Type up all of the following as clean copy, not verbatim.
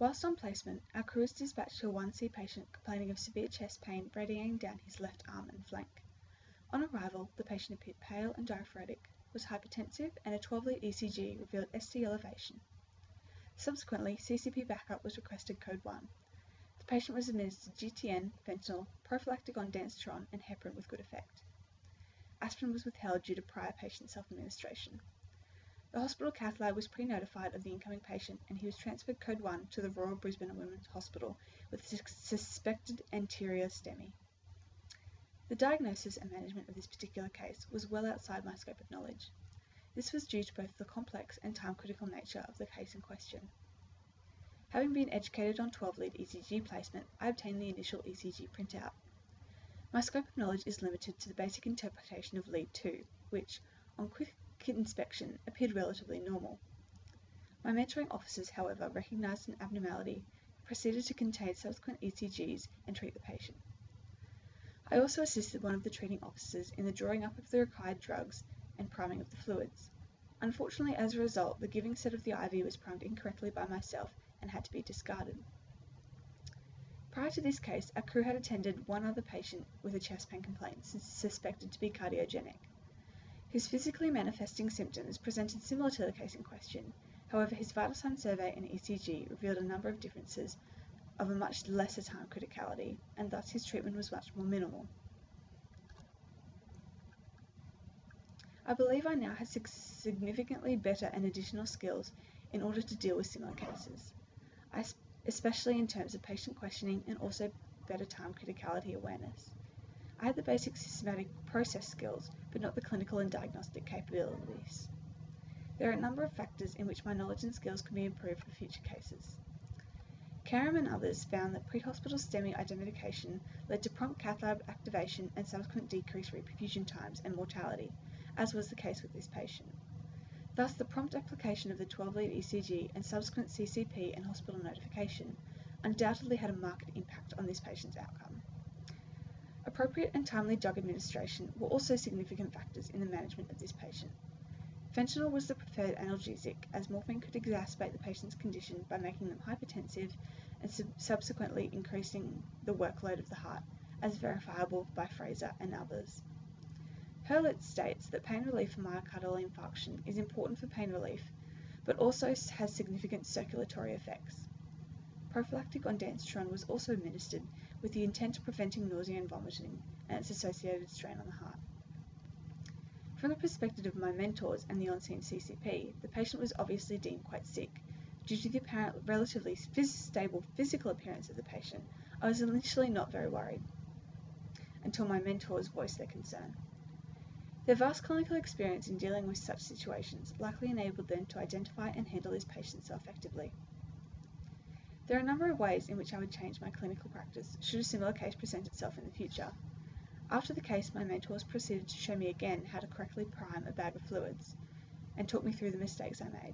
Whilst on placement, our crew was dispatched to a 1C patient complaining of severe chest pain radiating down his left arm and flank. On arrival, the patient appeared pale and diaphoretic, was hypertensive, and a 12-lead ECG revealed ST elevation. Subsequently, CCP backup was requested code 1. The patient was administered GTN, fentanyl, prophylactic ondansetron, and heparin with good effect. Aspirin was withheld due to prior patient self-administration. The hospital cath lab was pre-notified of the incoming patient, and he was transferred code 1 to the Royal Brisbane and Women's Hospital with suspected anterior STEMI. The diagnosis and management of this particular case was well outside my scope of knowledge. This was due to both the complex and time-critical nature of the case in question. Having been educated on 12-lead ECG placement, I obtained the initial ECG printout. My scope of knowledge is limited to the basic interpretation of lead 2, which, on quick inspection, appeared relatively normal. My mentoring officers, however, recognised an abnormality, proceeded to contain subsequent ECGs and treat the patient. I also assisted one of the treating officers in the drawing up of the required drugs and priming of the fluids. Unfortunately, as a result, the giving set of the IV was primed incorrectly by myself and had to be discarded. Prior to this case, our crew had attended one other patient with a chest pain complaint suspected to be cardiogenic. His physically manifesting symptoms presented similar to the case in question. However, his vital sign survey and ECG revealed a number of differences of a much lesser time criticality, and thus his treatment was much more minimal. I believe I now have significantly better and additional skills in order to deal with similar cases, especially in terms of patient questioning and also better time criticality awareness. I had the basic systematic process skills, but not the clinical and diagnostic capabilities. There are a number of factors in which my knowledge and skills can be improved for future cases. Karam and others found that pre-hospital STEMI identification led to prompt cath lab activation and subsequent decreased reperfusion times and mortality, as was the case with this patient. Thus, the prompt application of the 12-lead ECG and subsequent CCP and hospital notification undoubtedly had a marked impact on this patient's outcome. Appropriate and timely drug administration were also significant factors in the management of this patient. Fentanyl was the preferred analgesic, as morphine could exacerbate the patient's condition by making them hypertensive and subsequently increasing the workload of the heart, as verifiable by Fraser and others. Hurlitz states that pain relief from myocardial infarction is important for pain relief, but also has significant circulatory effects. Prophylactic ondansetron was also administered with the intent of preventing nausea and vomiting and its associated strain on the heart. From the perspective of my mentors and the on-scene CCP, the patient was obviously deemed quite sick. Due to the apparent relatively stable physical appearance of the patient, I was initially not very worried, until my mentors voiced their concern. Their vast clinical experience in dealing with such situations likely enabled them to identify and handle this patient so effectively. There are a number of ways in which I would change my clinical practice should a similar case present itself in the future. After the case, my mentors proceeded to show me again how to correctly prime a bag of fluids, and talk me through the mistakes I made.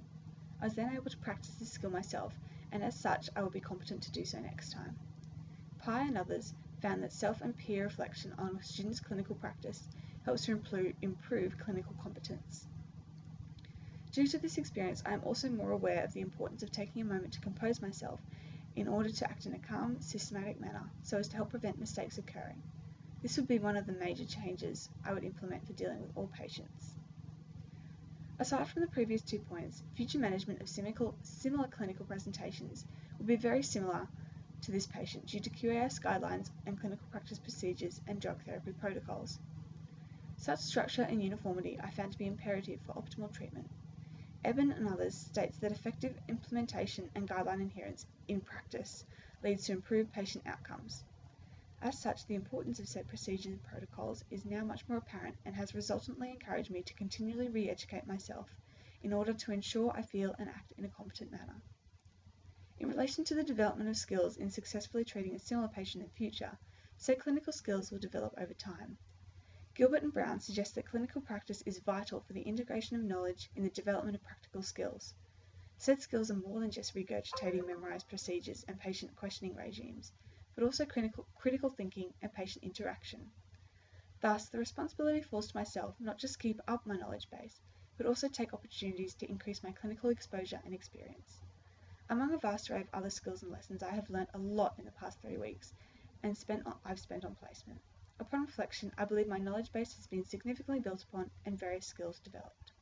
I was then able to practice this skill myself, and as such, I will be competent to do so next time. Pai and others found that self and peer reflection on a student's clinical practice helps to improve clinical competence. Due to this experience, I am also more aware of the importance of taking a moment to compose myself in order to act in a calm, systematic manner so as to help prevent mistakes occurring. This would be one of the major changes I would implement for dealing with all patients. Aside from the previous 2 points, future management of similar clinical presentations will be very similar to this patient due to QAS guidelines and clinical practice procedures and drug therapy protocols. Such structure and uniformity I found to be imperative for optimal treatment. Eben and others states that effective implementation and guideline adherence in practice leads to improved patient outcomes. As such, the importance of said procedures and protocols is now much more apparent and has resultantly encouraged me to continually re-educate myself in order to ensure I feel and act in a competent manner. In relation to the development of skills in successfully treating a similar patient in future, said clinical skills will develop over time. Gilbert and Brown suggest that clinical practice is vital for the integration of knowledge in the development of practical skills. Said skills are more than just regurgitating memorized procedures and patient questioning regimes, but also critical thinking and patient interaction. Thus, the responsibility falls to myself not just to keep up my knowledge base, but also take opportunities to increase my clinical exposure and experience. Among a vast array of other skills and lessons, I have learnt a lot in the past 3 weeks and I've spent on placement. Upon reflection, I believe my knowledge base has been significantly built upon and various skills developed.